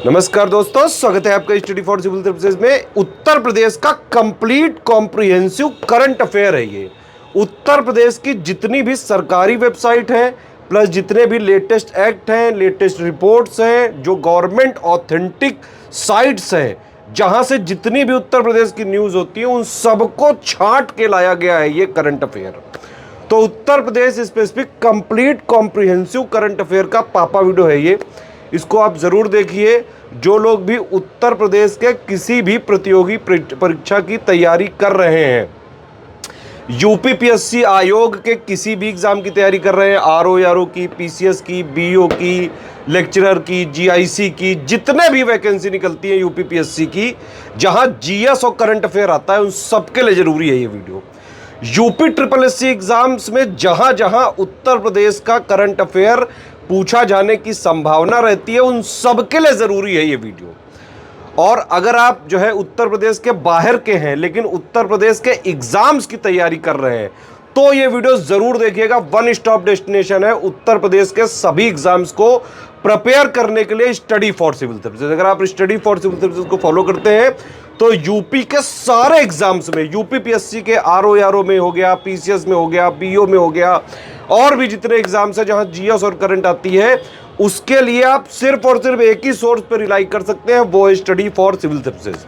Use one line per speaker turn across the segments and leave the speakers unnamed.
नमस्कार दोस्तों, स्वागत है आपका स्टडी फॉर सिविल सर्विसेज में। उत्तर प्रदेश का कंप्लीट कॉम्प्रिहेंसिव करंट अफेयर है ये। उत्तर प्रदेश की जितनी भी सरकारी वेबसाइट है प्लस जितने भी लेटेस्ट एक्ट हैं, लेटेस्ट रिपोर्ट्स हैं, जो गवर्नमेंट ऑथेंटिक साइट्स हैं, जहां से जितनी भी उत्तर प्रदेश की न्यूज़ होती है उन सबको छांट के लाया गया है ये करंट अफेयर। तो Uttar Pradesh specific complete comprehensive current affair का पापा वीडियो है ये। इसको आप ज़रूर देखिए। जो लोग भी उत्तर प्रदेश के किसी भी प्रतियोगी परीक्षा की तैयारी कर रहे हैं, यूपीपीएससी आयोग के किसी भी एग्ज़ाम की तैयारी कर रहे हैं, आरओ की, पीसीएस की, बीओ की, लेक्चरर की, जीआईसी की, जितने भी वैकेंसी निकलती है यूपीपीएससी की, जहां जीएस और करंट अफेयर आता है, उन सबके लिए ज़रूरी है ये video. UP triple SC exams में जहां जहां उत्तर प्रदेश का करंट अफेयर पूछा जाने की संभावना रहती है, उन सबके लिए ज़रूरी है ये वीडियो। और अगर आप जो है उत्तर प्रदेश के बाहर के हैं लेकिन उत्तर प्रदेश के एग्जाम्स की तैयारी कर रहे हैं, तो ये वीडियो ज़रूर देखिएगा। वन स्टॉप डेस्टिनेशन है उत्तर प्रदेश के सभी एग्जाम्स को प्रिपेयर करने के लिए, स्टडी फॉर सिविल सर्विसेज। अगर आप स्टडी फॉर सिविल सर्विसेज को फॉलो करते हैं तो यूपी के सारे एग्जाम्स में, यूपीपीएससी के आरओ में हो गया, पीसीएस में हो गया, बीओ में हो गया, और भी जितने एग्जाम्स हैं जहां जीएस और करंट आती है, उसके लिए आप सिर्फ और सिर्फ एक ही सोर्स पर रिलाई कर सकते हैं, वो है स्टडी फॉर सिविल सर्विसेज।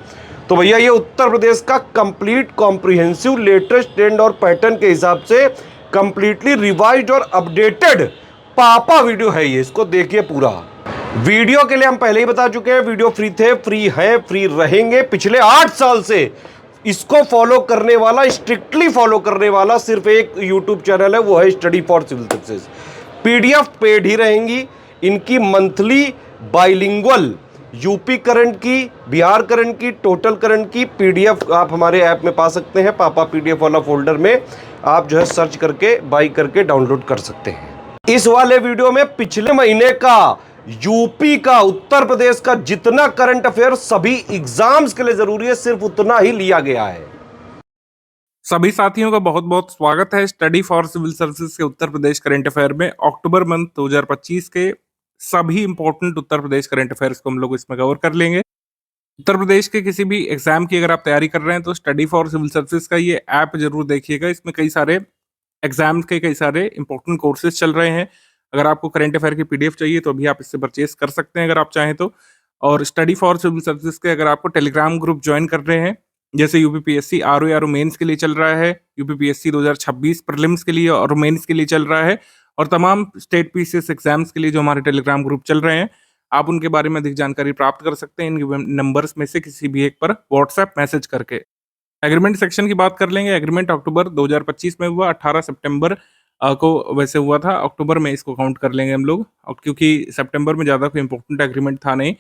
तो भैया ये उत्तर प्रदेश का कंप्लीट कॉम्प्रिहेंसिव लेटेस्ट ट्रेंड और पैटर्न के हिसाब से कंप्लीटली रिवाइज्ड और अपडेटेड पापा वीडियो है ये। इसको देखिए पूरा। वीडियो के लिए हम पहले ही बता चुके हैं, वीडियो फ्री थे, फ्री है, फ्री रहेंगे। पिछले 8 साल से इसको फॉलो करने वाला, स्ट्रिक्टली फॉलो करने वाला सिर्फ एक यूट्यूब चैनल है, वो है study for civil services. PDF paid ही रहेंगी इनकी, मंथली बाइलिंगुअल यूपी करंट की, बिहार करंट की, टोटल करंट की पीडीएफ आप हमारे ऐप में पा सकते हैं। पापा पीडीएफ वाला फोल्डर में आप जो है सर्च करके बाई करके डाउनलोड कर सकते हैं। इस वाले वीडियो में पिछले महीने का यूपी का, उत्तर प्रदेश का जितना करंट अफेयर सभी एग्जाम्स के लिए जरूरी है, सिर्फ उतना ही लिया गया है।
सभी साथियों का बहुत बहुत स्वागत है स्टडी फॉर सिविल सर्विसेज के उत्तर प्रदेश करंट अफेयर में। अक्टूबर मंथ 2025 के सभी important Uttar Pradesh current affairs को हम लोग इसमें कवर कर लेंगे। उत्तर प्रदेश के किसी भी एग्जाम की अगर आप तैयारी कर रहे हैं तो स्टडी फॉर सिविल सर्विसेज का ये ऐप जरूर देखिएगा। इसमें कई सारे एग्जाम के कई सारे इंपॉर्टेंट कोर्सेज चल रहे हैं। अगर आपको करंट अफेयर की पीडीएफ चाहिए तो अभी आप इससे परचेज कर सकते हैं अगर आप चाहें तो। और स्टडी फॉर सिविल सर्विसेज के अगर आपको टेलीग्राम ग्रुप ज्वाइन कर रहे हैं, जैसे यूपीपीएससी आरओ मेंस के लिए चल रहा है, यूपीपीएससी 2026 प्रीलिम्स के लिए और मेंस के लिए चल रहा है, और तमाम स्टेट पीसीएस एग्जाम्स के लिए जो हमारे टेलीग्राम ग्रुप चल रहे हैं, आप उनके बारे में अधिक जानकारी प्राप्त कर सकते हैं इन नंबर्स में से किसी भी एक पर व्हाट्सएप मैसेज करके। एग्रीमेंट सेक्शन की बात कर लेंगे। एग्रीमेंट अक्टूबर 2025 में हुआ, 18 सितंबर को वैसे हुआ था, अक्टूबर में इसको काउंट कर लेंगे हम लोग, और क्योंकि सितंबर में ज़्यादा कोई इंपॉर्टेंट एग्रीमेंट था नहीं।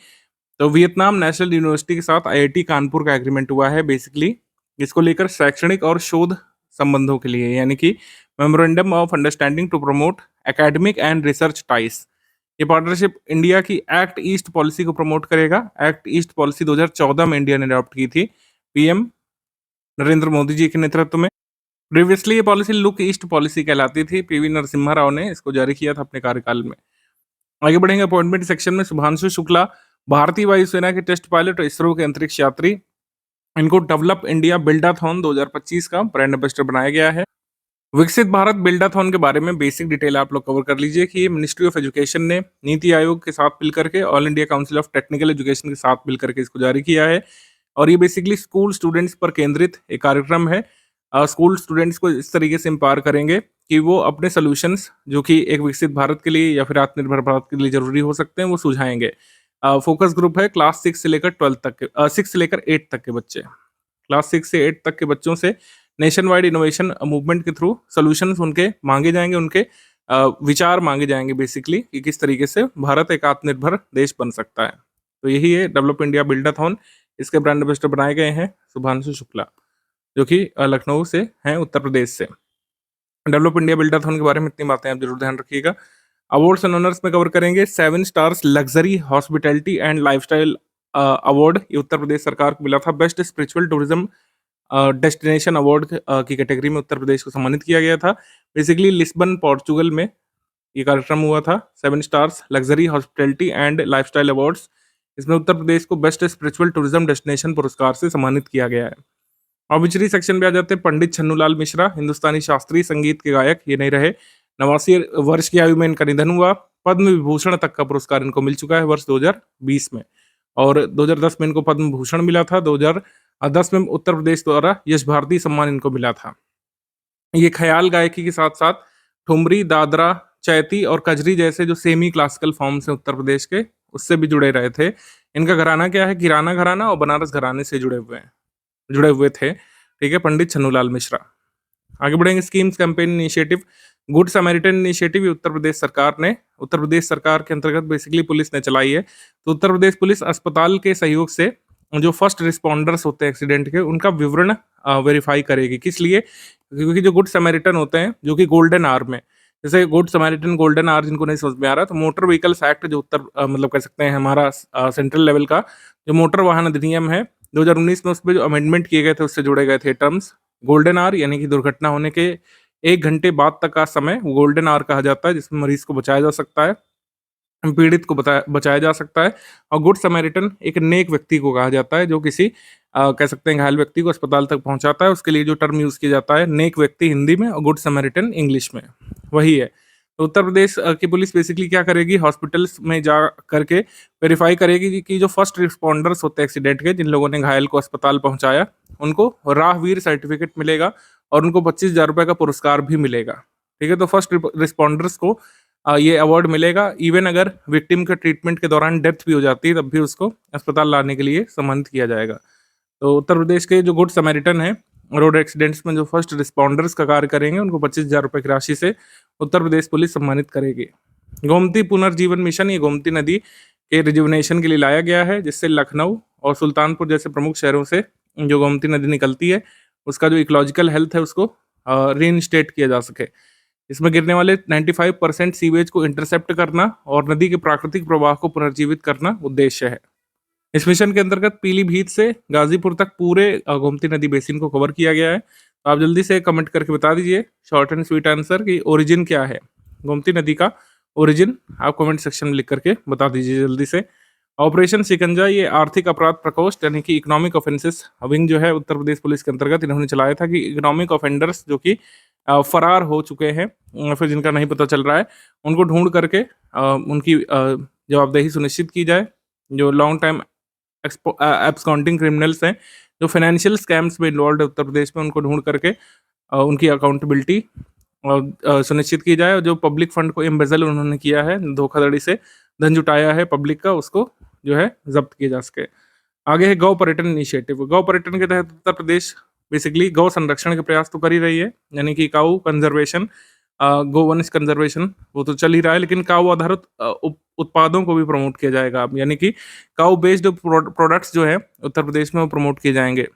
तो वियतनाम नेशनल यूनिवर्सिटी के साथ आईआईटी कानपुर का एग्रीमेंट हुआ है बेसिकली, इसको लेकर शैक्षणिक और शोध संबंधों के लिए, यानी कि memorandum of understanding to promote academic and research ties. ये पार्टनरशिप इंडिया की एक्ट ईस्ट पॉलिसी को प्रमोट करेगा। एक्ट ईस्ट पॉलिसी 2014 में इंडिया ने अडॉप्ट की थी, पीएम नरेंद्र मोदी जी के नेतृत्व में। प्रीवियसली ये पॉलिसी लुक ईस्ट पॉलिसी कहलाती थी। पीवी नरसिम्हा राव ने इसको जारी किया था अपने कार्यकाल में। आगे बढ़ेंगे अपॉइंटमेंट सेक्शन में। शुभांशु शुक्ला भारतीय वायुसेना के टेस्ट पायलट और इसरो के अंतरिक्ष यात्री, इनको डेवलप इंडिया बिल्डाथॉन 2025 का ब्रांड एम्बेसडर बनाया गया है। विकसित भारत बिल्डाथॉन के बारे में बेसिक डिटेल आप लोग कवर कर लीजिए कि मिनिस्ट्री ऑफ एजुकेशन ने नीति आयोग के साथ मिल करके, all India council of technical education के साथ मिल करके इसको जारी किया है। और ये बेसिकली स्कूल स्टूडेंट्स पर केंद्रित एक कार्यक्रम है। स्कूल स्टूडेंट्स को इस तरीके से एम्पावर करेंगे कि वो अपने सोल्यूशंस जो कि एक विकसित भारत के लिए या फिर आत्मनिर्भर भारत के लिए जरूरी हो सकते हैं, वो सुझाएंगे। फोकस ग्रुप है क्लास 6 से लेकर 12 तक के, 6 से लेकर 8 तक के बच्चे। क्लास 6 से 8 तक के बच्चों से नेशन वाइड इनोवेशन मूवमेंट के थ्रू सोल्यूशंस उनके मांगे जाएंगे, उनके विचार मांगे जाएंगे बेसिकली, कि किस तरीके से भारत एक आत्मनिर्भर देश बन सकता है। तो यही है डेवलप इंडिया बिल्डाथॉन। इसके ब्रांड एम्बेसडर बनाए गए हैं शुभांशु शुक्ला, जो कि लखनऊ से हैं, उत्तर प्रदेश से। डेवलप इंडिया बिल्डाथॉन के बारे में इतनी बातें आप जरूर ध्यान रखिएगा। अवार्ड्स एंड ऑनर्स में कवर करेंगे। 7 stars luxury hospitality and lifestyle award ये उत्तर प्रदेश सरकार को मिला था। Best spiritual tourism destination award की कैटेगरी में उत्तर प्रदेश को सम्मानित किया गया था। बेसिकली लिस्बन पोर्चुगल में ये कार्यक्रम हुआ था। 7 stars luxury hospitality and lifestyle awards इसमें उत्तर प्रदेश को बेस्ट स्पिरिचुअल टूरिज्म डेस्टिनेशन पुरस्कार से सम्मानित किया गया है। ऑब्ituary सेक्शन में आ जाते हैं। पंडित छन्नूलाल मिश्रा हिंदुस्तानी शास्त्रीय संगीत के गायक, ये नहीं रहे। 89 वर्ष की आयु में इनका निधन हुआ। पद्म विभूषण तक का पुरस्कार इनको मिल चुका है वर्ष 2020 में, और 2010 में इनको पद्म भूषण मिला था। 2010 में उत्तर प्रदेश द्वारा यश भारती सम्मान इनको मिला था। ये ख्याल गायकी के साथ साथ ठुमरी, दादरा, चैती और कजरी जैसे जो सेमी क्लासिकल फॉर्म्स हैं उत्तर प्रदेश के, उससे भी जुड़े रहे थे। इनका घराना क्या है, किराना घराना और बनारस घराने से जुड़े हुए थे। ठीक है, पंडित छन्नूलाल मिश्रा। आगे बढ़ेंगे। Schemes, campaign, initiative. Good Samaritan initiative ये उत्तर प्रदेश सरकार के अंतर्गत बेसिकली पुलिस ने चलाई है। तो उत्तर प्रदेश पुलिस अस्पताल के सहयोग से जो फर्स्ट रिस्पॉन्डर्स होते हैं एक्सीडेंट के, उनका विवरण वेरीफाई करेगी। किस लिए? क्योंकि जो गुड समैरिटन होते हैं, जो कि गोल्डन आवर में, जैसे गुड समैरिटन, गोल्डन आवर जिनको नहीं समझ में आ रहा, तो मोटर व्हीकल्स एक्ट जो मतलब कह सकते हैं हमारा सेंट्रल लेवल का जो मोटर वाहन अधिनियम है 2019 में, उसमें जो अमेंडमेंट किए गए थे उससे जुड़े गए थे टर्म्स। गोल्डन आवर यानी कि दुर्घटना होने के 1 घंटे बाद तक का समय गोल्डन आवर कहा जाता है, जिसमें मरीज को बचाया जा सकता है, पीड़ित को बचाया जा सकता है। और गुड समैरिटन एक नेक व्यक्ति को कहा जाता है, जो किसी कह सकते हैं घायल व्यक्ति को अस्पताल तक पहुंचाता है। उसके लिए जो टर्म यूज किया जाता है, नेक व्यक्ति हिंदी में और गुड समैरिटन इंग्लिश में, वही है। तो उत्तर प्रदेश की पुलिस बेसिकली क्या करेगी, हॉस्पिटल्स में जा करके वेरीफाई करेगी कि जो फर्स्ट रिस्पॉन्डर्स होते हैं एक्सीडेंट के, जिन लोगों ने घायल को अस्पताल पहुंचाया, उनको राहवीर सर्टिफिकेट मिलेगा और उनको 25,000 रुपये का पुरस्कार भी मिलेगा। ठीक है, तो फर्स्ट रिस्पॉन्डर्स को ये अवार्ड मिलेगा। इवन अगर विक्टिम के ट्रीटमेंट के दौरान डेथ भी हो जाती है, तब भी उसको अस्पताल लाने के लिए सम्मानित किया जाएगा। तो उत्तर प्रदेश के जो गुड समैरिटन है, रोड एक्सीडेंट्स में जो फर्स्ट रिस्पॉन्डर्स का कार्य करेंगे, उनको 25,000 रुपये की राशि से उत्तर प्रदेश पुलिस सम्मानित करेगी। गोमती पुनर्जीवन मिशन, ये गोमती नदी के रिजुवनेशन के लिए लाया गया है, जिससे लखनऊ और सुल्तानपुर जैसे प्रमुख शहरों से जो गोमती नदी निकलती है, उसका जो इकोलॉजिकल हेल्थ है उसको रीइंस्टेट किया जा सके। इसमें गिरने वाले 95% सीवेज को इंटरसेप्ट करना और नदी के प्राकृतिक प्रवाह को पुनर्जीवित करना उद्देश्य है। इस मिशन के अंतर्गत पीलीभीत से गाजीपुर तक पूरे गोमती नदी बेसिन को कवर किया गया है। तो आप जल्दी से कमेंट करके बता दीजिए शॉर्ट एंड स्वीट आंसर कि ओरिजिन क्या है, गोमती नदी का ओरिजिन आप कमेंट सेक्शन में लिख करके बता दीजिए जल्दी से। ऑपरेशन शिकंजा, ये आर्थिक अपराध प्रकोष्ठ यानी कि इकोनॉमिक ऑफेंसेस विंग जो है उत्तर प्रदेश पुलिस के अंतर्गत इन्होंने चलाया था, कि इकोनॉमिक ऑफेंडर्स जो कि फरार हो चुके हैं, फिर जिनका नहीं पता चल रहा है, उनको ढूंढ करके उनकी जवाबदेही सुनिश्चित की जाए। जो लॉन्ग टाइम एब्सकॉन्डिंग क्रिमिनल्स हैं, जो फाइनेंशियल स्कैम्स में इन्वॉल्व है उत्तर प्रदेश में, उनको ढूंढ करके उनकी अकाउंटेबिलिटी सुनिश्चित की जाए। और जो पब्लिक फंड को एम्बेजल उन्होंने किया है, धोखाधड़ी से धन जुटाया है पब्लिक का, उसको जो है जब्त किया जा सके। आगे है गौ पर्यटन इनिशिएटिव। गौ पर्यटन के तहत उत्तर प्रदेश बेसिकली गौ संरक्षण के प्रयास तो कर ही रही है, यानी कि काऊ कंजर्वेशन, गोवंश कंजर्वेशन वो तो चल ही रहा है, लेकिन काऊ आधारित उत्पादों को भी प्रमोट किया जाएगा अब, यानी कि काऊ बेस्ड प्रोडक्ट्स जो है उत्तर प्रदेश में वो प्रमोट किए जाएंगे।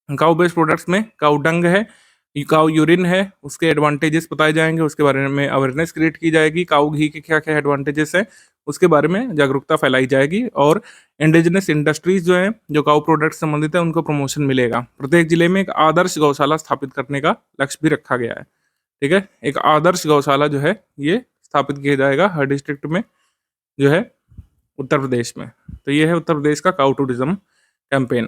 काऊ बेस्ड प्रोडक्ट्स में काऊ डंग है, काऊ यूरिन है, उसके एडवांटेजेस बताए जाएंगे, उसके बारे में अवेयरनेस क्रिएट की जाएगी। काऊ घी के क्या क्या एडवांटेजेस हैं उसके बारे में जागरूकता फैलाई जाएगी। और इंडिजिनस इंडस्ट्रीज जो हैं, जो काऊ प्रोडक्ट संबंधित है, उनको प्रमोशन मिलेगा। प्रत्येक जिले में एक आदर्श गौशाला स्थापित करने का लक्ष्य भी रखा गया है। ठीक है, एक आदर्श गौशाला जो है ये स्थापित किया जाएगा हर डिस्ट्रिक्ट में जो है उत्तर प्रदेश में। तो ये है उत्तर प्रदेश का काऊ टूरिज्म कैंपेन।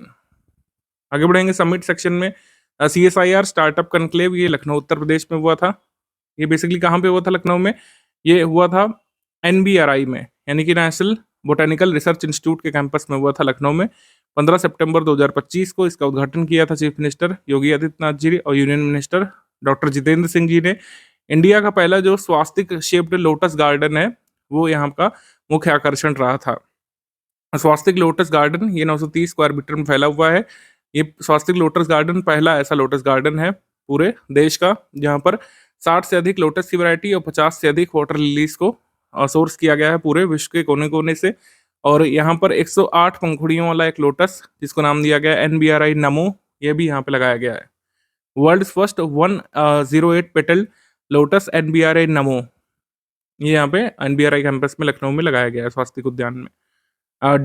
आगे बढ़ेंगे समिट सेक्शन में। CSIR स्टार्टअप कनक्लेव, ये लखनऊ उत्तर प्रदेश में हुआ था। ये बेसिकली कहाँ पे हुआ था लखनऊ में? ये हुआ था NBRI में, यानी कि नेशनल बोटेनिकल रिसर्च इंस्टीट्यूट के कैंपस में हुआ था लखनऊ में। 15 सितंबर 2025 को इसका उद्घाटन किया था चीफ मिनिस्टर योगी आदित्यनाथ जी और union minister doctor Jitendra Singh ji ने। इंडिया का पहला जो स्वास्तिक शेप्ड लोटस गार्डन है, वो यहाँ का मुख्य आकर्षण रहा था। स्वास्तिक लोटस गार्डन ये 930 स्क्वायर मीटर में फैला हुआ है। ये स्वास्तिक लोटस गार्डन पहला ऐसा लोटस गार्डन है पूरे देश का, जहाँ पर 60 से अधिक लोटस की वैरायटी और 50 से अधिक वाटर लिलीज को सोर्स किया गया है पूरे विश्व के कोने कोने से। और यहाँ पर 108 पंखुड़ियों वाला एक लोटस, जिसको नाम दिया गया NBRI नमो, ये भी यहाँ पे लगाया गया है। World first 108 petal lotus NBRI नमो, ये यहाँ पे NBRI कैंपस में लखनऊ में लगाया गया है स्वास्तिक उद्यान में।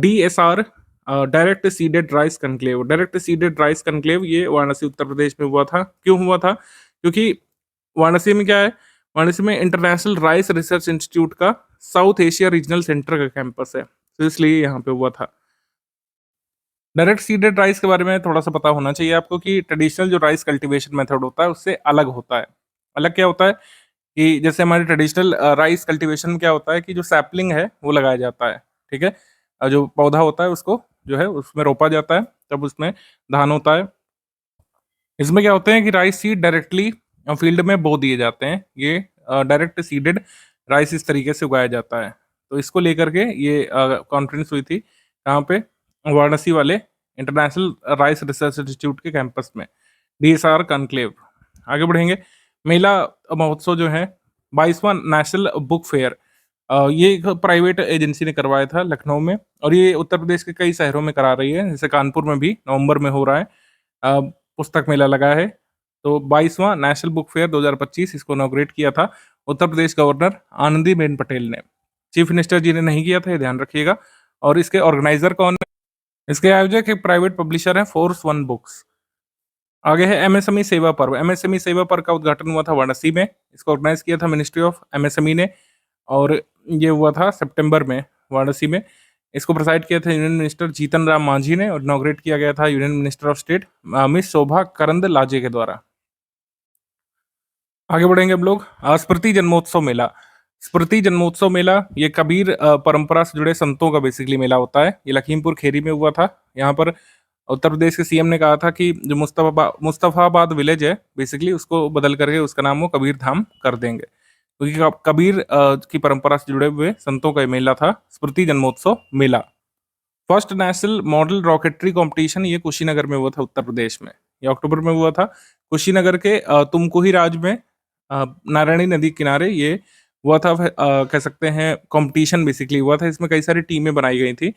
DSR direct seeded rice conclave, direct seeded rice conclave ये वाराणसी उत्तर प्रदेश में हुआ था। क्यों हुआ था? क्योंकि वाराणसी में क्या है, वाराणसी में इंटरनेशनल राइस रिसर्च इंस्टीट्यूट का साउथ एशिया रीजनल सेंटर का कैंपस है। तो इसलिए यहाँ पे हुआ था। डायरेक्ट सीडेड राइस के बारे में थोड़ा-सा पता होना चाहिए आपको कि ट्रेडिशनल जो राइस कल्टीवेशन मेथड होता है, उससे अलग होता है। अलग क्या होता है कि जैसे हमारे ट्रेडिशनल राइस कल्टीवेशन में क्या होता है कि जो सैपलिंग है, वो लगाया जाता है, ठीक है? जो पौधा होता है उसको जो है उसमें रोपा जाता है, तब उसमें धान होता है। इसमें क्या होते हैं कि राइस सीड डायरेक्टली फील्ड में बो दिए जाते हैं। ये डायरेक्ट सीडेड राइस इस तरीके से उगाया जाता है। तो इसको लेकर के ये कॉन्फ्रेंस हुई थी, कहाँ पे? वाराणसी वाले इंटरनेशनल राइस रिसर्च इंस्टीट्यूट के कैंपस में, डीएसआर कॉन्क्लेव। आगे बढ़ेंगे, मेला महोत्सव जो है 22वां नेशनल बुक फेयर, ये एक प्राइवेट एजेंसी ने करवाया था लखनऊ में, और ये उत्तर प्रदेश के कई शहरों में करा रही है, जैसे कानपुर में भी नवंबर में हो रहा है। अ, पुस्तक मेला लगा है। तो 22वां नेशनल बुक फेयर 2025 इसको इनॉग्रेट किया था उत्तर प्रदेश गवर्नर आनंदीबेन पटेल ने। चीफ मिनिस्टर जी ने नहीं किया था, ये ध्यान रखिएगा। और इसके ऑर्गेनाइजर कौन है? इसके आयोजक एक प्राइवेट पब्लिशर है, फोर्स वन बुक्स। आगे है एमएसएमई सेवा पर्व। एमएसएमई सेवा पर्व का उद्घाटन हुआ था वाराणसी में। इसको ऑर्गेनाइज किया था मिनिस्ट्री ऑफ एमएसएमई ने, और ये हुआ था सितंबर में वाराणसी में। इसको प्रिसाइड किया था यूनियन मिनिस्टर जीतन राम मांझी ने, और इनॉग्रेट किया गया था union minister of state miss Shobha Karandlaje के द्वारा। आगे बढ़ेंगे हम लोग। स्मृति जन्मोत्सव मेला। स्मृति जन्मोत्सव मेला ये कबीर परंपरा से जुड़े संतों का बेसिकली मेला होता है। ये लखीमपुर खीरी में हुआ था। यहाँ पर उत्तर प्रदेश के सीएम ने कहा था कि जो मुस्तफाबाद विलेज है बेसिकली, उसको बदल करके उसका नाम वो कबीर धाम कर देंगे, क्योंकि कबीर की परंपरा से जुड़े हुए संतों का ये मेला था, स्मृति जन्मोत्सव मेला। First national model rocketry competition ये कुशीनगर में हुआ था उत्तर प्रदेश में। ये अक्टूबर में हुआ था कुशीनगर के तुमकुही राज में, नारायणी नदी किनारे ये हुआ था। कह सकते हैं कंपटीशन बेसिकली हुआ था। इसमें कई सारी टीमें बनाई गई थी।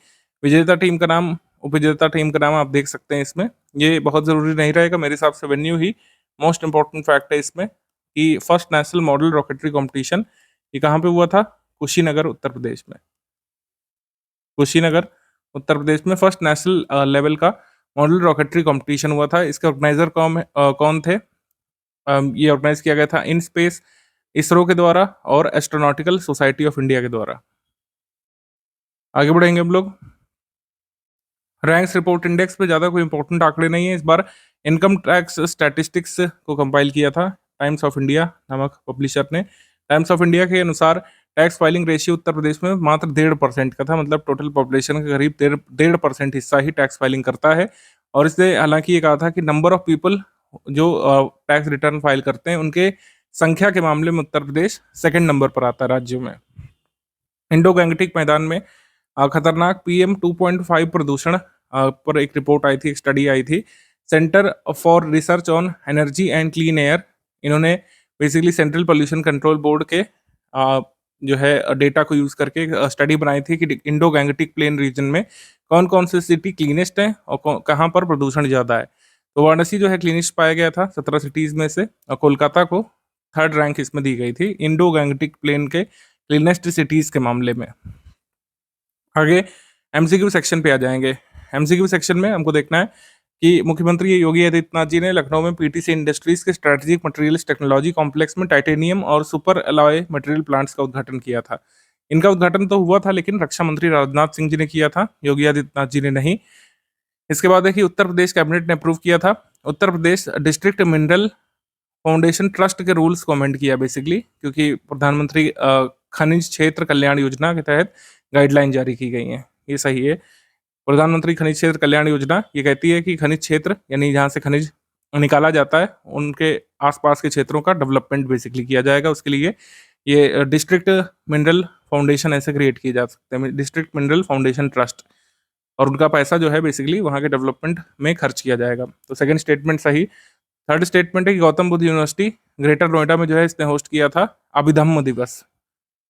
विजेता टीम का नाम, उपविजेता टीम का नाम आप देख सकते हैं इसमें। ये बहुत ज़रूरी नहीं रहेगा मेरे हिसाब से, वेन्यू ही मोस्ट इंपॉर्टेंट फैक्ट है इसमें, कि first national model rocketry competition ये कहाँ पे हुआ था? कुशीनगर उत्तर प्रदेश में। कुशीनगर उत्तर प्रदेश में फर्स्ट नेशनल लेवल का मॉडल रॉकेटरी कंपटीशन हुआ था। इसके ऑर्गेनाइजर कौन थे? ये ऑर्गेनाइज किया गया था इन स्पेस इसरो के द्वारा और एस्ट्रोनॉटिकल सोसाइटी ऑफ इंडिया के द्वारा। आगे बढ़ेंगे हम लोग। रैंक्स रिपोर्ट इंडेक्स पे ज़्यादा कोई इंपॉर्टेंट आंकड़े नहीं है इस बार। इनकम टैक्स स्टैटिस्टिक्स को कंपाइल किया था टाइम्स ऑफ इंडिया नामक पब्लिशर ने। टाइम्स ऑफ इंडिया के अनुसार tax filing ratio Uttar Pradesh में मात्र 1.5% का था, मतलब टोटल पॉपुलेशन के करीब 1.5% हिस्सा ही टैक्स फाइलिंग करता है। और इसने हालांकि ये कहा था कि नंबर ऑफ पीपल जो टैक्स रिटर्न फाइल करते हैं उनके संख्या के मामले में उत्तर प्रदेश सेकंड नंबर पर आता है राज्यों में। इंडो गैंगटिक मैदान में खतरनाक PM 2.5 प्रदूषण पर एक रिपोर्ट आई थी, एक स्टडी आई थी। Centre for research on energy and clean air, इन्होंने basically central pollution control board के जो है डेटा को यूज करके स्टडी बनाई थी कि इंडो गैंगटिक प्लेन रीजन में कौन कौन सी सिटी क्लीनेस्ट है और कहाँ पर प्रदूषण ज़्यादा है। तो वाराणसी जो है क्लीनेस्ट पाया गया था 17 सिटीज में से, और कोलकाता को थर्ड रैंक इसमें दी गई थी इंडो गैंगटिक प्लेन के क्लीनेस्ट सिटीज के मामले में। आगे एमसीक्यू सेक्शन पे आ जाएंगे। एमसीक्यू सेक्शन में हमको देखना है कि मुख्यमंत्री योगी आदित्यनाथ जी ने लखनऊ में पीटीसी इंडस्ट्रीज के स्ट्रेटेजिक मटेरियल्स टेक्नोलॉजी कॉम्प्लेक्स में टाइटेनियम और सुपर अलॉय मटेरियल प्लांट्स का उद्घाटन किया था। इनका उद्घाटन तो हुआ था, लेकिन रक्षा मंत्री राजनाथ सिंह जी ने किया था, योगी आदित्यनाथ जी ने नहीं। इसके बाद है कि उत्तर प्रदेश कैबिनेट ने अप्रूव किया था Uttar Pradesh district mineral foundation trust के रूल्स को अमेंड किया बेसिकली, क्योंकि प्रधानमंत्री खनिज क्षेत्र कल्याण योजना के तहत गाइडलाइन जारी की गई हैं। ये सही है। प्रधानमंत्री खनिज क्षेत्र कल्याण योजना ये कहती है कि खनिज क्षेत्र यानी जहाँ से खनिज निकाला जाता है उनके आसपास के क्षेत्रों का डेवलपमेंट बेसिकली किया जाएगा। उसके लिए ये डिस्ट्रिक्ट मिनरल फाउंडेशन ऐसे क्रिएट किए जा सकते हैं, डिस्ट्रिक्ट मिनरल फाउंडेशन ट्रस्ट, और उनका पैसा जो है बेसिकली वहाँ के डेवलपमेंट में खर्च किया जाएगा। तो सेकंड स्टेटमेंट सही। थर्ड स्टेटमेंट है कि गौतम बुद्ध यूनिवर्सिटी ग्रेटर नोएडा में जो है इसने होस्ट किया था अभिधम्म दिवस।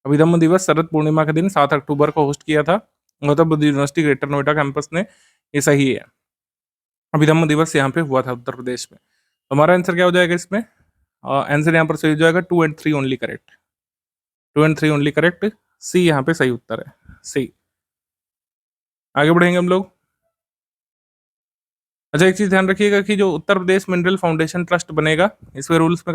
अभिधम्म दिवस शरद पूर्णिमा के दिन 7 अक्टूबर को होस्ट किया था Gautam Buddha university greater Noida campus ने। ये सही है, अभिधम्म दिवस यहाँ पे हुआ था उत्तर प्रदेश में। तो हमारा आंसर क्या हो जाएगा इसमें? आंसर यहाँ पर सही हो जाएगा 2 and 3 only correct. 2 and 3 only correct, C यहाँ पे सही उत्तर है, सी। आगे बढ़ेंगे हम लोग। अच्छा, एक चीज ध्यान रखिएगा कि जो Uttar Pradesh mineral foundation trust बनेगा, इसमें रूल्स में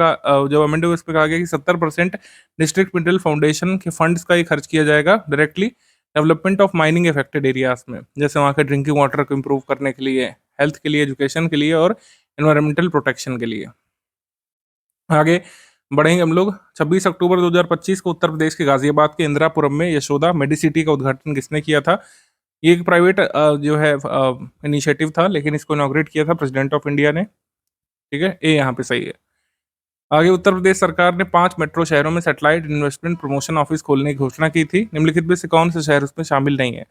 जो अमेंड हुआ इसमें कहा गया कि 70% डिस्ट्रिक्ट मिनरल फाउंडेशन के फंड्स का ही खर्च किया जाएगा directly, development of mining affected areas में, जैसे वहाँ के ड्रिंकिंग वाटर को इम्प्रूव करने के लिए, हेल्थ के लिए, एजुकेशन के लिए और एनवायरमेंटल प्रोटेक्शन के लिए। आगे बढ़ेंगे हम लोग। 26 अक्टूबर 2025 को उत्तर प्रदेश के गाजियाबाद के इंदिरापुरम में यशोदा मेडिसिटी का उद्घाटन किसने किया था? ये एक प्राइवेट जो है इनिशिएटिव था, लेकिन इसको इनॉग्रेट किया था प्रेसिडेंट ऑफ इंडिया ने। ठीक है, ये यहाँ पे सही है। आगे उत्तर प्रदेश सरकार ने 5 मेट्रो शहरों में सैटेलाइट इन्वेस्टमेंट प्रमोशन ऑफिस खोलने की घोषणा की थी। निम्नलिखित में से कौन से शहर उसमें शामिल नहीं है?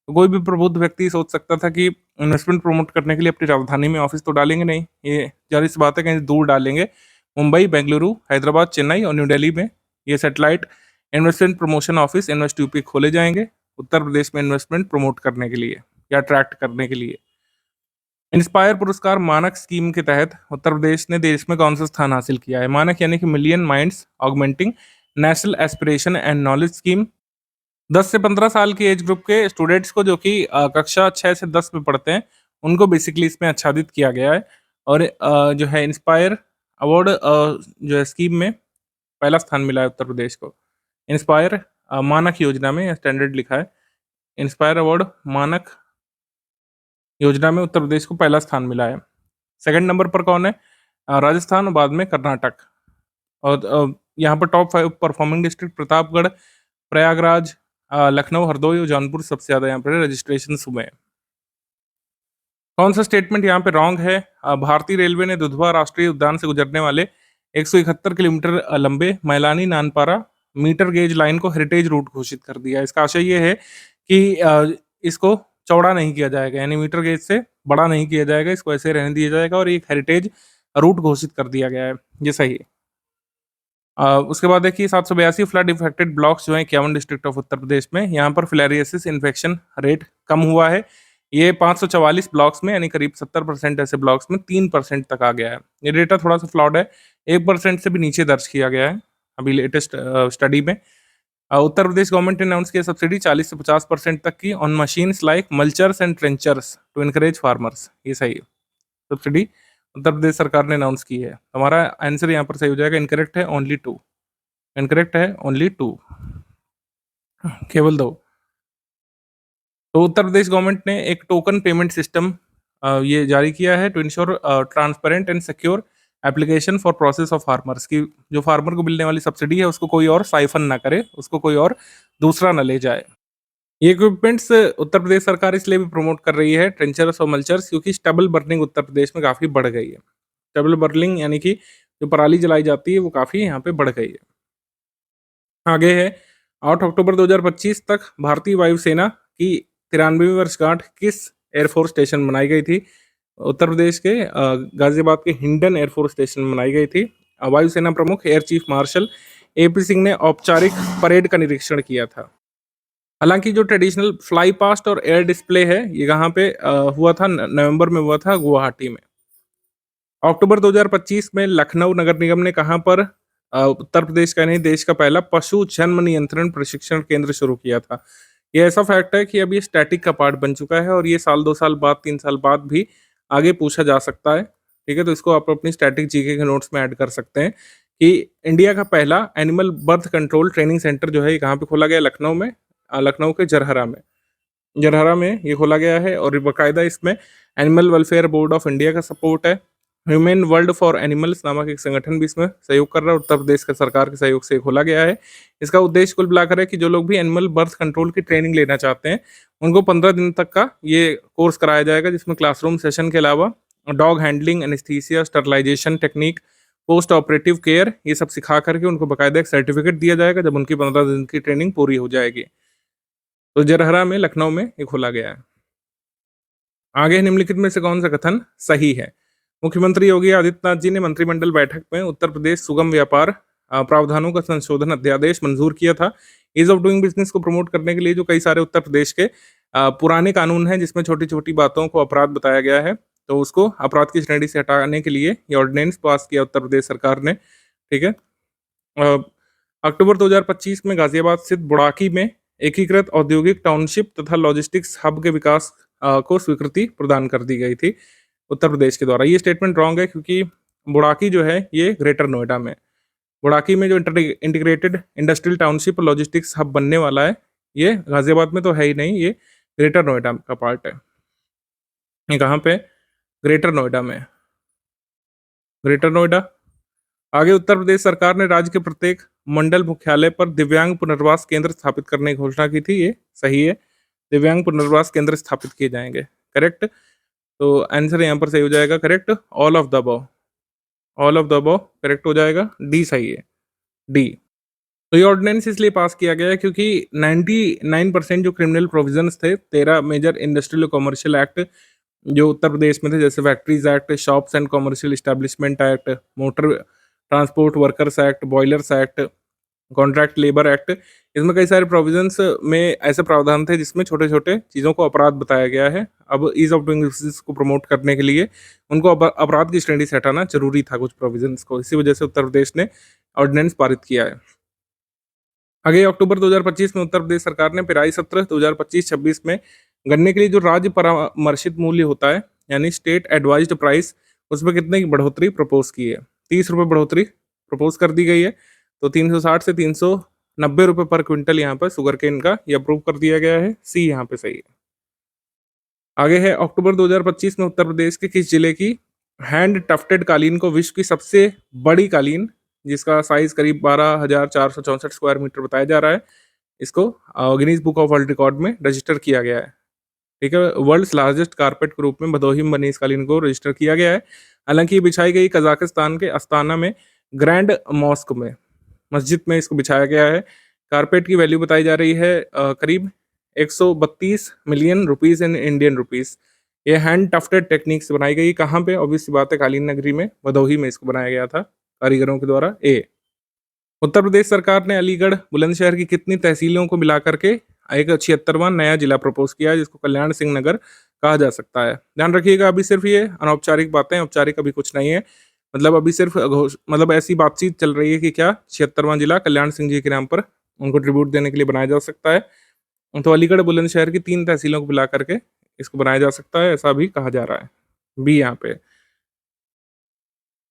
तो कोई भी प्रबुद्ध व्यक्ति सोच सकता था कि इन्वेस्टमेंट प्रमोट करने के लिए अपनी राजधानी में ऑफिस तो डालेंगे नहीं, ये जाहिर सी बात है कहीं दूर डालेंगे। मुंबई, बेंगलुरु, हैदराबाद, चेन्नई और न्यू दिल्ली में ये satellite investment promotion office invest UP खोले जाएंगे उत्तर प्रदेश में इन्वेस्टमेंट प्रमोट करने के लिए या अट्रैक्ट करने के लिए। इंस्पायर पुरस्कार मानक स्कीम के तहत उत्तर प्रदेश ने देश में कौन सा स्थान हासिल किया है? मानक यानी कि million minds augmenting national aspiration and knowledge scheme. 10 से 15 साल की एज ग्रुप के स्टूडेंट्स को, जो कि कक्षा 6 से 10 में पढ़ते हैं, उनको बेसिकली इसमें आच्छादित किया गया है। और जो है इंस्पायर अवार्ड जो है स्कीम में पहला स्थान मिला है उत्तर प्रदेश को। इंस्पायर मानक योजना में स्टैंडर्ड लिखा है, इंस्पायर अवार्ड मानक योजना में उत्तर प्रदेश को पहला स्थान मिला है। सेकंड नंबर पर कौन है? राजस्थान और बाद में कर्नाटक। और यहाँ पर top 5 performing district Pratapgarh, Prayagraj, Lucknow, Hardoi और जौनपुर सबसे ज़्यादा यहाँ पर रजिस्ट्रेशन हुए हैं। कौन सा स्टेटमेंट यहाँ पे रॉन्ग है? भारतीय रेलवे ने दुधवा राष्ट्रीय उद्यान से गुजरने वाले 171 किलोमीटर लंबे Mailani Nanpara metre gauge line को हेरिटेज रूट घोषित कर दिया। इसका आशय ये है कि इसको चौड़ा नहीं किया जाएगा, यानी मीटर गेज से बड़ा नहीं किया जाएगा, इसको ऐसे रहने दिया जाएगा और एक हेरिटेज रूट घोषित कर दिया गया है। ये सही है। उसके बाद देखिए 782 फ्लड इफेक्टेड ब्लॉक्स जो हैं 51 डिस्ट्रिक्ट ऑफ उत्तर प्रदेश में, यहाँ पर फिलेरियासिस इन्फेक्शन रेट कम हुआ है। ये 544 ब्लॉक्स में, यानी करीब 70% ऐसे ब्लॉक्स में 3% तक आ गया है। ये डेटा थोड़ा सा फ्लॉड है, 1% से भी नीचे दर्ज किया गया है अभी लेटेस्ट स्टडी में। उत्तर प्रदेश गवर्नमेंट ने अनाउंस किया सब्सिडी 40 से 50% तक की on machines like mulchers and trenchers to encourage farmers. ये सही है, सब्सिडी उत्तर प्रदेश सरकार ने अनाउंस की है। हमारा आंसर यहाँ पर सही हो जाएगा। इनकरेक्ट है ओनली 2, इनकरेक्ट है ओनली 2, केवल 2। तो उत्तर प्रदेश गवर्नमेंट ने एक टोकन पेमेंट सिस्टम ये जारी किया है to ensure transparent and secure application for process of farmers की, जो फार्मर को मिलने वाली सब्सिडी है उसको कोई और साइफन ना करे, उसको कोई और दूसरा ना ले जाए। ये इक्विपमेंट्स उत्तर प्रदेश सरकार इसलिए भी प्रमोट कर रही है, ट्रेंचर्स और मल्चर्स, क्योंकि स्टबल बर्निंग उत्तर प्रदेश में काफ़ी बढ़ गई है। स्टबल बर्निंग यानी कि जो पराली जलाई जाती है वो काफ़ी यहाँ पे बढ़ गई है। आगे है 8 अक्टूबर 2025 तक भारतीय वायुसेना की 93वीं वर्षगांठ किस एयरफोर्स स्टेशन मनाई गई थी? उत्तर प्रदेश के गाजियाबाद के हिंडन एयरफोर्स स्टेशन में मनाई गई थी। वायुसेना प्रमुख air chief marshal AP Singh ने औपचारिक परेड का निरीक्षण किया था। हालांकि जो ट्रेडिशनल फ्लाई पास्ट और एयर डिस्प्ले है ये कहाँ पे हुआ था? नवंबर में हुआ था गुवाहाटी में। अक्टूबर 2025 में लखनऊ नगर निगम ने कहाँ पर उत्तर प्रदेश का नहीं देश का पहला पशु जन्म नियंत्रण प्रशिक्षण केंद्र शुरू किया था? ये ऐसा फैक्ट है कि अब ये स्टैटिक का पार्ट बन चुका है और ये साल 2 साल बाद 3 साल बाद भी आगे पूछा जा सकता है। ठीक है, तो इसको आप अपनी स्टैटिक जीके के नोट्स में ऐड कर सकते हैं कि इंडिया का पहला animal birth control training centre जो है ये कहाँ पे खोला गया? लखनऊ में, लखनऊ के जरहरा में। जरहरा में ये खोला गया है और बाकायदा इसमें animal welfare board of India का सपोर्ट है। ह्यूमन वर्ल्ड फॉर एनिमल्स नामक एक संगठन भी इसमें सहयोग कर रहा है, उत्तर प्रदेश के सरकार के सहयोग से खोला गया है। इसका उद्देश्य कुल मिलाकर है कि जो लोग भी एनिमल बर्थ कंट्रोल की ट्रेनिंग लेना चाहते हैं उनको 15 दिन तक का ये कोर्स कराया जाएगा, जिसमें क्लासरूम सेशन के अलावा dog handling, anaesthesia, sterilisation technique, post operative care, ये सब सिखा करके उनको बाकायदा एक सर्टिफिकेट दिया जाएगा जब उनकी 15 दिन की ट्रेनिंग पूरी हो जाएगी। तो जरहरा में, लखनऊ में ये खोला गया है। आगे निम्नलिखित में से कौन सा कथन सही है? मुख्यमंत्री योगी आदित्यनाथ जी ने मंत्रिमंडल बैठक में उत्तर प्रदेश सुगम व्यापार प्रावधानों का संशोधन अध्यादेश मंजूर किया था। ईज ऑफ डूइंग बिजनेस को प्रमोट करने के लिए जो कई सारे उत्तर प्रदेश के पुराने कानून हैं जिसमें छोटी छोटी बातों को अपराध बताया गया है, तो उसको अपराध की श्रेणी से हटाने के लिए ये ऑर्डिनेंस पास किया उत्तर प्रदेश सरकार ने। ठीक है, अक्टूबर 2025 में गाजियाबाद स्थित बुड़ाकी में एकीकृत औद्योगिक टाउनशिप तथा लॉजिस्टिक्स हब के विकास को स्वीकृति प्रदान कर दी गई थी उत्तर प्रदेश के द्वारा। ये स्टेटमेंट रॉन्ग है क्योंकि बुड़ाकी जो है ये ग्रेटर नोएडा में, बुड़ाकी में जो इंटीग्रेटेड इंडस्ट्रियल टाउनशिप और लॉजिस्टिक्स हब बनने वाला है ये गाजियाबाद में तो है ही नहीं, ये ग्रेटर नोएडा का पार्ट है। ये कहाँ पे? ग्रेटर नोएडा में। ग्रेटर नोएडा। आगे उत्तर प्रदेश सरकार ने राज्य के प्रत्येक मंडल मुख्यालय पर दिव्यांग पुनर्वास केंद्र स्थापित करने की घोषणा की थी। ये सही है, दिव्यांग पुनर्वास केंद्र स्थापित किए जाएंगे। करेक्ट। तो आंसर यहाँ पर सही हो जाएगा correct, all of the above. All of the above correct हो जाएगा, डी सही है, डी। तो ये ऑर्डिनेंस इसलिए पास किया गया है क्योंकि 99% जो क्रिमिनल प्रोविजंस थे 13 मेजर इंडस्ट्रियल और कमर्शियल एक्ट जो उत्तर प्रदेश में थे, जैसे factories act, shops and commercial establishment act, motor transport workers act, boilers act, contract labour act, इसमें कई सारे प्रोविजंस में ऐसे प्रावधान थे जिसमें छोटे छोटे चीज़ों को अपराध बताया गया है। अब ईज ऑफ डूइंग बिजनेस को प्रमोट करने के लिए उनको अपराध की श्रेणी से हटाना जरूरी था कुछ प्रोविजंस को, इसी वजह से उत्तर प्रदेश ने ऑर्डिनेंस पारित किया है। आगे अक्टूबर 2025 में उत्तर प्रदेश सरकार ने पेराई सत्र 2025-26 में गन्ने के लिए जो राज्य परामर्शित मूल्य होता है यानी स्टेट एडवाइज्ड प्राइस, उसमें कितने की बढ़ोतरी प्रपोज की है? 30 रुपये बढ़ोतरी प्रपोज कर दी गई है। तो 360 से 390 रुपये पर क्विंटल यहाँ पर शुगर केन का ये अप्रूव कर दिया गया है, सी यहाँ पे सही है। आगे है अक्टूबर 2025 में उत्तर प्रदेश के किस जिले की हैंड टफ्टेड कालीन को विश्व की सबसे बड़ी कालीन, जिसका साइज करीब 12,464 स्क्वायर मीटर बताया जा रहा है, इसको Guinness book of world record में रजिस्टर किया गया है। ठीक है, वर्ल्ड्स लार्जेस्ट कारपेट के रूप में भदोही में बनी इस कालीन को रजिस्टर किया गया है। हालांकि ये बिछाई गई कजाकिस्तान के अस्ताना में ग्रैंड मॉस्क में, मस्जिद में इसको बिछाया गया है। कारपेट की वैल्यू बताई जा रही है करीब 132 million rupees in Indian rupees. ये हैंड टफ्टेड टेक्निक से बनाई गई। कहाँ पे? ऑब्वियस सी बात है, कालीन नगरी में, भदोही में इसको बनाया गया था कारीगरों के द्वारा। ए। उत्तर प्रदेश सरकार ने अलीगढ़ बुलंदशहर की कितनी तहसीलों को मिला करके एक 76वां नया जिला प्रपोज किया है, जिसको कल्याण सिंह नगर कहा जा सकता है। ध्यान रखिएगा, अभी सिर्फ ये अनौपचारिक बातें, औपचारिक अभी कुछ नहीं है। मतलब अभी सिर्फ मतलब ऐसी बातचीत चल रही है कि क्या 76वां जिला कल्याण सिंह जी के नाम पर उनको ट्रिब्यूट देने के लिए बनाया जा सकता है। तो अलीगढ़ बुलंदशहर की 3 तहसीलों को मिला करके इसको बनाया जा सकता है, ऐसा भी कहा जा रहा है। बी यहाँ पे।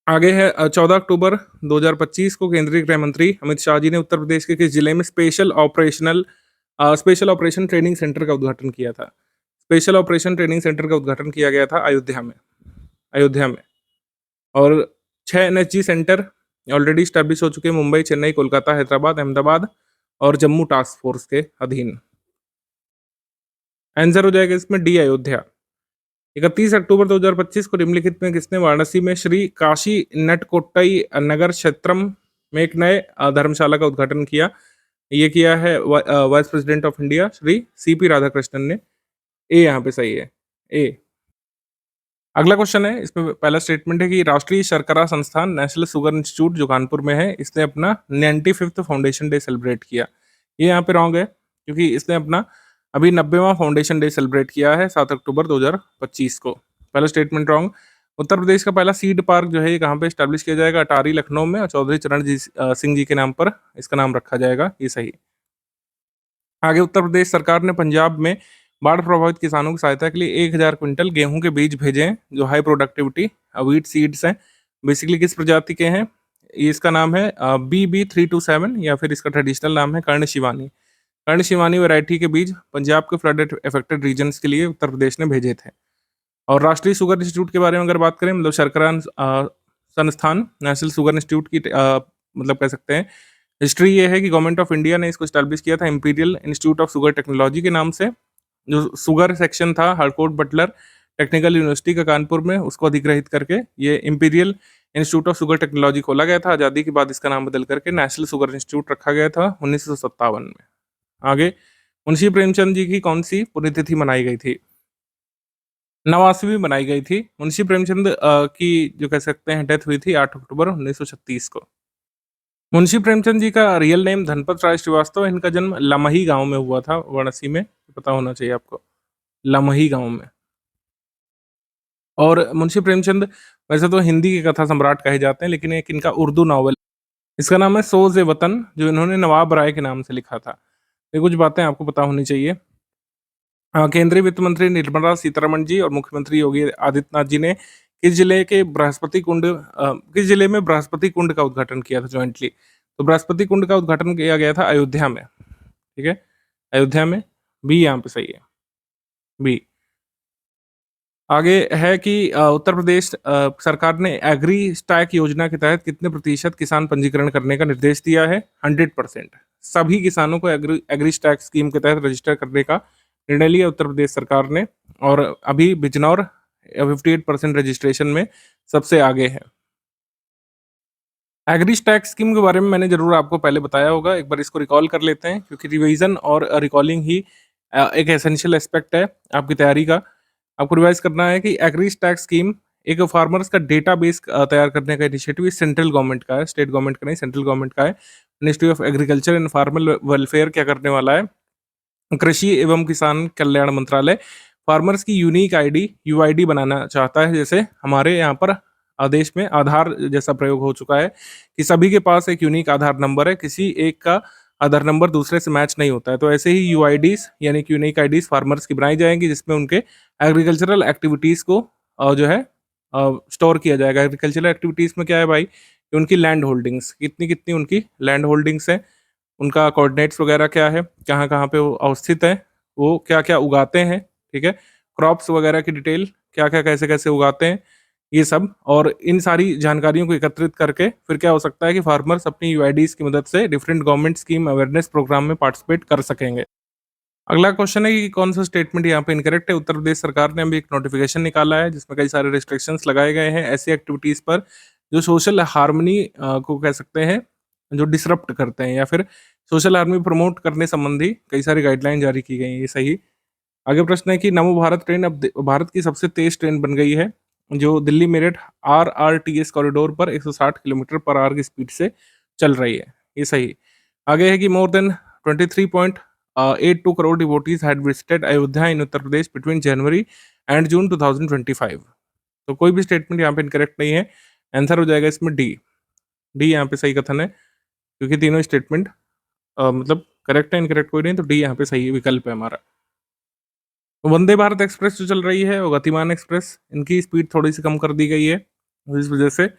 आगे है 14 अक्टूबर 2025 को केंद्रीय गृह मंत्री अमित शाह जी ने उत्तर प्रदेश के किस जिले में स्पेशल ऑपरेशन ट्रेनिंग सेंटर का उद्घाटन किया था? स्पेशल ऑपरेशन ट्रेनिंग सेंटर का उद्घाटन किया गया था अयोध्या में। अयोध्या में। और 6 एनएसजी सेंटर ऑलरेडी स्टैब्लिश हो चुके हैं मुंबई, चेन्नई, कोलकाता, हैदराबाद, अहमदाबाद और जम्मू टास्क फोर्स के अधीन। आंसर हो जाएगा इसमें डी, अयोध्या। 31 अक्टूबर 2025 को निम्नलिखित में किसने वाराणसी में श्री काशी नटकोट्टई नगर क्षेत्रम में एक नए धर्मशाला का उद्घाटन किया? ये किया है vice president of India Shri CP Radhakrishnan ने। ए यहाँ पे सही है, ए। अगला क्वेश्चन है, इसमें पहला स्टेटमेंट है कि राष्ट्रीय शर्करा संस्थान नेशनल शुगर इंस्टीट्यूट जो कानपुर में है, इसने अपना 95वां फाउंडेशन डे सेलिब्रेट किया। ये यहाँ पे रॉन्ग है क्योंकि इसने अपना अभी 90वां फाउंडेशन डे सेलिब्रेट किया है 7 अक्टूबर 2025 को। पहला स्टेटमेंट रॉन्ग। उत्तर प्रदेश का पहला सीड पार्क जो है ये कहाँ पे स्टैब्लिश किया जाएगा? अटारी लखनऊ में, और चौधरी चरण सिंह जी के नाम पर इसका नाम रखा जाएगा, ये सही। आगे उत्तर प्रदेश सरकार ने पंजाब में बाढ़ प्रभावित किसानों की सहायता के लिए 1000 क्विंटल गेहूं के बीज भेजे हैं जो हाई प्रोडक्टिविटी वीट सीड्स हैं। बेसिकली किस प्रजाति के हैं? इसका नाम है BB327 या फिर इसका ट्रेडिशनल नाम है कर्ण शिवानी। कर्ण शिवानी वैरायटी के बीज पंजाब के फ्लड अफेक्टेड रीजन्स के लिए उत्तर प्रदेश ने भेजे थे। और राष्ट्रीय शुगर इंस्टीट्यूट के बारे में अगर बात करें, मतलब शर्करा संस्थान नेशनल शुगर इंस्टीट्यूट की मतलब कह सकते हैं हिस्ट्री ये है कि गवर्नमेंट ऑफ इंडिया ने इसको स्टैब्लिश किया था imperial institute of sugar technology के नाम से। जो शुगर सेक्शन था हरकोट बटलर टेक्निकल यूनिवर्सिटी का कानपुर में, उसको अधिग्रहित करके ये imperial institute of sugar technology खोला गया था। आज़ादी के बाद इसका नाम बदल करके नेशनल शुगर इंस्टीट्यूट रखा गया था 1957 में। आगे मुंशी प्रेमचंद जी की कौन सी पुण्यतिथि मनाई गई थी? 89वीं मनाई गई थी। मुंशी प्रेमचंद की जो कह सकते हैं डेथ हुई थी 8 अक्टूबर 1936 को। मुंशी प्रेमचंद जी का रियल नेम धनपत राय श्रीवास्तव। इनका जन्म लमही गांव में हुआ था, वाराणसी में, पता होना चाहिए आपको, लमही गांव में। और मुंशी प्रेमचंद वैसे तो हिंदी के कथा सम्राट कहे जाते हैं, लेकिन एक इनका उर्दू नावल, इसका नाम है सोज़ ए वतन, जो इन्होंने नवाब राय के नाम से लिखा था। ये कुछ बातें आपको पता होनी चाहिए। केंद्रीय वित्त मंत्री निर्मला सीतारमण जी और मुख्यमंत्री योगी आदित्यनाथ जी ने किस जिले में बृहस्पति कुंड का उद्घाटन किया था ज्वाइंटली? तो बृहस्पति कुंड का उद्घाटन किया गया था अयोध्या में। ठीक है, अयोध्या में, बी यहाँ पे सही है, बी। आगे है कि उत्तर प्रदेश सरकार ने एग्री स्टैक योजना के तहत कितने प्रतिशत किसान पंजीकरण करने का निर्देश दिया है? 100%। सभी किसानों को एग्री एग्री स्टैक स्कीम के तहत रजिस्टर करने का निर्णय लिया उत्तर प्रदेश सरकार ने, और अभी बिजनौर 58% रजिस्ट्रेशन में सबसे आगे है। एग्री स्टैक स्कीम के बारे में मैंने जरूर आपको पहले बताया होगा, एक बार इसको रिकॉल कर लेते हैं, क्योंकि रिवीजन और रिकॉलिंग ही एक एसेंशियल एस्पेक्ट है आपकी तैयारी का। आपको रिवाइज करना है कि एग्री स्टैक स्कीम एक फार्मर्स का डेटाबेस तैयार करने का इनिशिएटिव सेंट्रल गवर्नमेंट का है, स्टेट गवर्नमेंट का नहीं, सेंट्रल गवर्नमेंट का है। Ministry of agriculture and farmer welfare क्या करने वाला है? कृषि एवं किसान कल्याण मंत्रालय फार्मर्स की यूनिक आईडी यूआईडी बनाना चाहता है। जैसे हमारे यहाँ पर देश में आधार जैसा प्रयोग हो चुका है कि सभी के पास एक यूनिक आधार नंबर है, किसी एक का आधार नंबर दूसरे से मैच नहीं होता है। तो ऐसे ही यूआईडीज यानी कि यूनिक आईडीज फार्मर्स की बनाई जाएंगी, जिसमें उनके एग्रीकल्चरल एक्टिविटीज को जो है स्टोर किया जाएगा। एग्रीकल्चरल एक्टिविटीज में क्या है भाई, कि उनकी लैंड होल्डिंग्स कितनी कितनी उनकी लैंड होल्डिंग्स है, उनका कोऑर्डिनेट्स वगैरह क्या है, कहाँ कहाँ पे वो अवस्थित है, वो क्या क्या उगाते हैं, ठीक है, क्रॉप्स वगैरह की डिटेल, क्या क्या कैसे कैसे उगाते हैं, ये सब। और इन सारी जानकारियों को एकत्रित करके फिर क्या हो सकता है कि फार्मर्स अपनी यूआईडीज की मदद से different government scheme awareness programme में पार्टिसिपेट कर सकेंगे। अगला क्वेश्चन है कि कौन सा स्टेटमेंट यहाँ पे इनकरेक्ट है। उत्तर प्रदेश सरकार ने अभी एक नोटिफिकेशन निकाला है जिसमें कई सारे रिस्ट्रिक्शंस लगाए गए हैं ऐसी एक्टिविटीज पर जो सोशल हार्मनी को कह सकते हैं, जो डिसरप्ट करते हैं, या फिर सोशल हार्मनी प्रमोट करने संबंधी कई सारी गाइडलाइन जारी की गई हैं। ये सही। आगे प्रश्न है कि नमो भारत ट्रेन अब भारत की सबसे तेज ट्रेन बन गई है, जो दिल्ली मेरठ आरआरटीएस कॉरिडोर पर 160 किलोमीटर पर आवर की स्पीड से चल रही है। ये सही। आगे है कि more than 23.82 crore devotees had visited Ayodhya in Uttar Pradesh between January and June 2025। तो कोई भी स्टेटमेंट यहाँ पे इनकरेक्ट नहीं है। आंसर हो जाएगा इसमें डी। डी यहाँ पे सही कथन है, क्योंकि तीनों स्टेटमेंट मतलब करेक्ट है, इनकरेक्ट कोई नहीं, तो डी यहाँ पे सही विकल्प है हमारा। वंदे भारत एक्सप्रेस जो चल रही है वो गतिमान एक्सप्रेस, इनकी स्पीड थोड़ी सी कम कर दी गई है, इस वजह से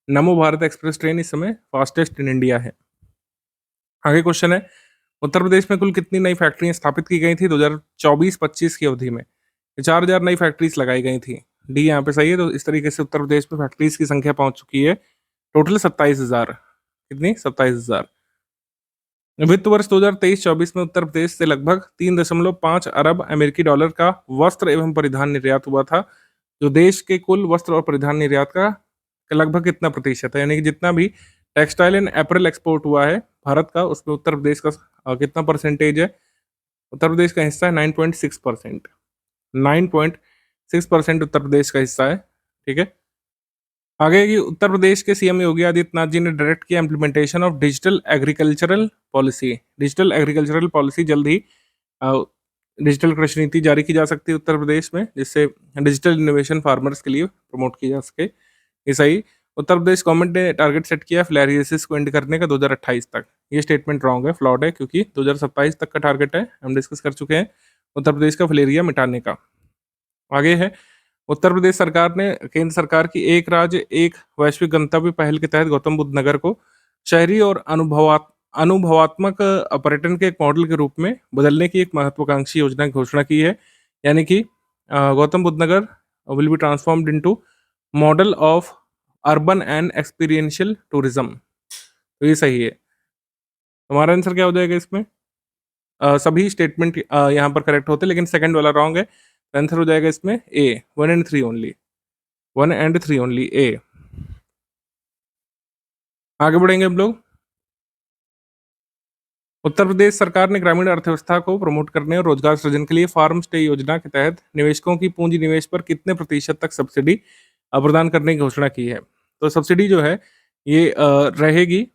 नमो भारत एक्सप्रेस ट्रेन इस समय फास्टेस्ट इन इंडिया है। आगे क्वेश्चन है, उत्तर प्रदेश में कुल कितनी नई फैक्ट्रियां स्थापित की गई थी 2024-25 की अवधि में? 4000 नई फैक्ट्रीज लगाई गई थी। डी यहाँ पे सही है। तो इस तरीके से उत्तर प्रदेश में फैक्ट्रीज की संख्या पहुंच चुकी है टोटल 27,000। कितनी? 27,000। वित्त वर्ष 2023-24 में उत्तर प्रदेश से लगभग 3.5 अरब अमेरिकी डॉलर का वस्त्र एवं परिधान निर्यात हुआ था, जो देश के कुल वस्त्र और परिधान निर्यात का लगभग कितना प्रतिशत है? यानी कि जितना भी टेक्सटाइल एंड एपरल एक्सपोर्ट हुआ है भारत का, उसमें उत्तर प्रदेश का कितना परसेंटेज है? उत्तर प्रदेश का हिस्सा है 9.6%। 9.6% उत्तर प्रदेश का हिस्सा है, ठीक है। आगे कि उत्तर प्रदेश के सीएम योगी आदित्यनाथ जी ने डायरेक्ट किया implementation of digital agricultural policy. Digital agricultural policy जल्द ही डिजिटल कृषि नीति जारी की जा सकती है उत्तर प्रदेश में, जिससे डिजिटल इनोवेशन फार्मर्स के लिए प्रमोट की जा सके। ये सही। उत्तर प्रदेश गवर्नमेंट ने टारगेट सेट किया फिलेरियासिस को एंड करने का 2028 तक। ये स्टेटमेंट रॉन्ग है, फ्लॉड है, क्योंकि 2027 तक का टारगेट है, हम डिस्कस कर चुके हैं उत्तर प्रदेश का फिलेरिया मिटाने का। आगे है, उत्तर प्रदेश सरकार ने केंद्र सरकार की एक राज्य एक वैश्विक गंतव्य पहल के तहत गौतम बुद्ध नगर को शहरी और अनुभवात्मक पर्यटन के एक मॉडल के रूप में बदलने की एक महत्वाकांक्षी योजना की घोषणा की है। यानी कि Gautam Buddh Nagar will be transformed into model of urban and experiential tourism. तो ये सही है। हमारा आंसर क्या हो जाएगा इसमें? सभी स्टेटमेंट यहाँ पर करेक्ट होते हैं, लेकिन सेकंड वाला रॉन्ग है। आंसर हो जाएगा इसमें ए, 1 एंड 3 ओनली। 1 एंड 3 ओनली, ए। आगे बढ़ेंगे हम लोग। उत्तर प्रदेश सरकार ने ग्रामीण अर्थव्यवस्था को प्रमोट करने और रोजगार सृजन के लिए फार्म स्टे योजना के तहत निवेशकों की पूंजी निवेश पर कितने प्रतिशत तक सब्सिडी प्रदान करने की घोषणा की है? तो सब्सिडी जो है ये रहेगी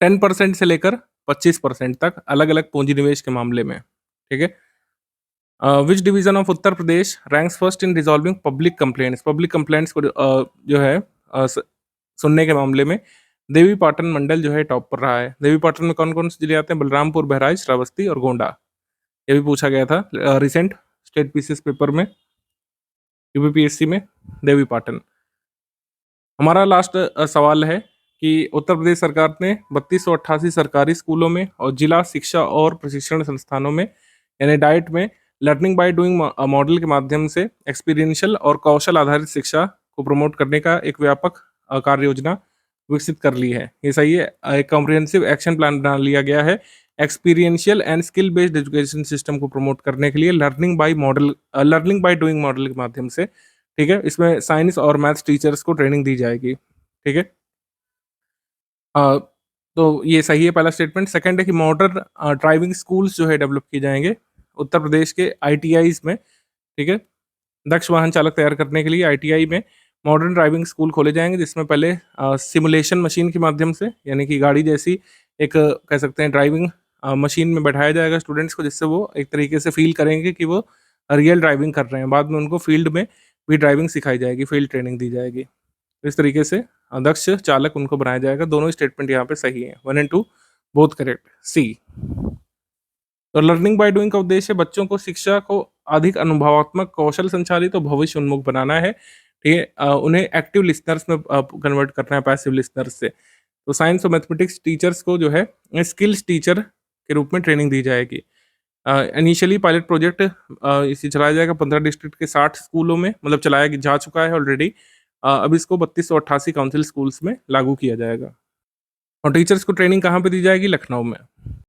10% से लेकर 25% तक, अलग अलग पूंजी निवेश के मामले में, ठीक है। Which division of Uttar Pradesh ranks first in resolving public complaints? Public complaints को जो है सुनने के मामले में देवी पाटन मंडल जो है टॉप पर रहा है। देवी पाटन में कौन कौन से जिले आते हैं? बलरामपुर, बहराइच, श्रावस्ती और गोंडा। ये भी पूछा गया था रिसेंट स्टेट पीसीएस पेपर में, यूपीपीएससी में, देवी पाटन। हमारा लास्ट सवाल है कि उत्तर प्रदेश सरकार ने 3288 सरकारी स्कूलों में और जिला शिक्षा और प्रशिक्षण संस्थानों में यानी डाइट में लर्निंग बाय डूइंग मॉडल के माध्यम से एक्सपीरियंशियल और कौशल आधारित शिक्षा को प्रमोट करने का एक व्यापक कार्य योजना विकसित कर ली है। ये सही है। एक कॉम्प्रिहेंसिव एक्शन प्लान बना लिया गया है experiential and skill based education system को प्रमोट करने के लिए लर्निंग बाय डूइंग मॉडल के माध्यम से। ठीक है, इसमें साइंस और मैथ्स टीचर्स को ट्रेनिंग दी जाएगी। ठीक है, तो ये सही है पहला स्टेटमेंट। सेकंड है कि मॉडर्न ड्राइविंग स्कूल्स जो है डेवलप किए जाएंगे उत्तर प्रदेश के आईटीआईज में। ठीक है, दक्ष वाहन चालक तैयार करने के लिए आईटीआई में मॉडर्न ड्राइविंग स्कूल खोले जाएंगे, जिसमें पहले सिमुलेशन मशीन के माध्यम से यानी कि गाड़ी जैसी एक कह सकते हैं ड्राइविंग मशीन में बैठाया जाएगा स्टूडेंट्स को, जिससे वो एक तरीके से फील करेंगे कि वो रियल ड्राइविंग कर रहे हैं। बाद में उनको फील्ड में भी ड्राइविंग सिखाई जाएगी, फील्ड ट्रेनिंग दी जाएगी। इस तरीके से दक्ष चालक उनको बनाया जाएगा। दोनों स्टेटमेंट यहाँ पे सही है, 1 एंड 2 बोथ करेक्ट। सी। तो लर्निंग बाय डूइंग का उद्देश्य बच्चों को शिक्षा को अधिक अनुभवात्मक, कौशल संचालित और भविष्य उन्मुख बनाना है। ठीक है, उन्हें एक्टिव लिसनर्स में कन्वर्ट करना है पैसिव लिसनर्स से। तो साइंस और मैथमेटिक्स टीचर्स को जो है स्किल्स टीचर के रूप में ट्रेनिंग दी जाएगी। इनिशियली पायलट प्रोजेक्ट इसे चलाया जाएगा 15 डिस्ट्रिक्ट के 60 स्कूलों में, मतलब चलाया जा चुका है ऑलरेडी। अब इसको 3288 काउंसिल स्कूल्स में लागू किया जाएगा। और टीचर्स को ट्रेनिंग कहाँ पे दी जाएगी? लखनऊ में।